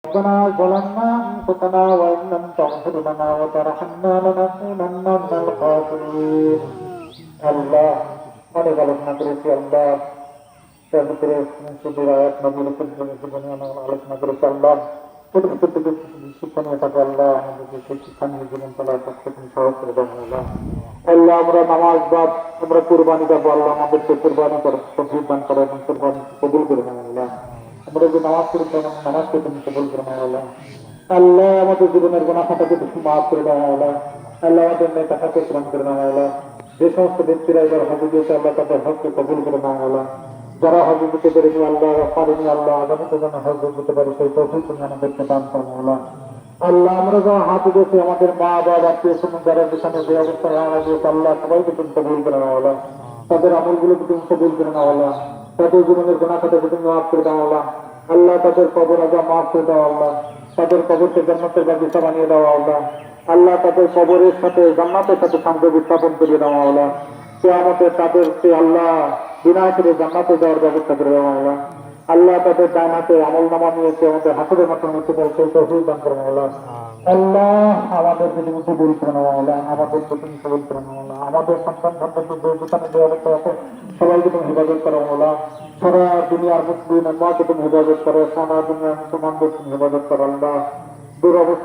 ربنا ظلمنا أنفسنا وإن لم تغفر لنا وترحمنا لنكونن من الخاسرين আল্লাহ অনেক আলোচনা করেছি আল্লাহ তার ভিতরে শুধুর আয়াত নবীর জীবনে আলোচনা করেছি আল্লাহ প্রত্যেকটা শিক্ষা নিয়ে থাকে আল্লাহ আমাদেরকে সেই শিক্ষা নিয়ে জীবন চলার পক্ষে তুমি সহজ করে দেবো আল্লাহ আল্লাহ আমরা নামাজ বাদ আমরা কোরবানি যাবো আল্লাহ আমাদেরকে কোরবানি করার তৌফিক দান করো এবং কোরবানি কবুল করে নাও আল্লাহ আমরা যে নামাজ পড়ি নামাজকে তুমি কবুল করে নাও আল্লাহ আল্লাহ আমাদের জীবনের গুনাহ খাতাকে তুমি মাফ করে দাও আল্লাহ আল্লাহ আমাদের নেতাকে পূরণ করে নাও আল্লাহ যে সমস্ত ব্যক্তিরা এবার হজে দিয়েছে আল্লাহ তাদের হজকে কবুল করে নাও আল্লাহ যারা হজে দিতে পেরেনি আল্লাহ পারেনি আল্লাহ আগামীতে যেন হজ দিতে পারে সেই তৌফিক তুমি আমাদেরকে দান করো আল্লাহ আল্লাহ আমরা যা হাতে দিয়েছি আমাদের মা বাবা আত্মীয় স্বজন যারা যেখানে যে অবস্থায় মারা গিয়েছে আল্লাহ সবাইকে তুমি কবুল করে নাও আল্লাহ তাদের আমলগুলোকে তুমি কবুল করে নাও আল্লাহ তাদের জীবনের গুনাহ খাতাকে তুমি মাফ করে দাও আল্লাহ আল্লাহ তাদের কবর আযাব মাফ করে দাও আল্লাহ তাদের কবরকে জান্নাতের বাগিচা বানিয়ে দাও আল্লাহ আল্লাহ তাদের কবরের সাথে জান্নাতের সাথে সংযোগ স্থাপন করে দাও আল্লাহ কিয়ামতে তাদেরকে আল্লাহ বিনা করে জান্নাতে যাওয়ার ব্যবস্থা করে দাও আল্লাহ আল্লাহ তাদের ডান হাতে আমল নামা নিয়েছে আমাদের হাতের মাথার মধ্যে সেই তৌফিক দান করো আল্লাহ আল্লাহ আমাদেরকে তুমি কবুল করে নাও আল্লাহ আমাদেরকে তুমি কবুল করে নাও আল্লাহ আমাদের সন্তান সন্ততি যেখানে যে অবস্থা আছে সবাইকে তুমি হেফাজত করো আল্লাহ সারা দুনিয়ার মুসলিম উম্মাহকে তুমি হেফাজত করো সারা দুনিয়ার মুসলমানদের তুমি হেফাজত করো আল্লাহ দুরবস্থা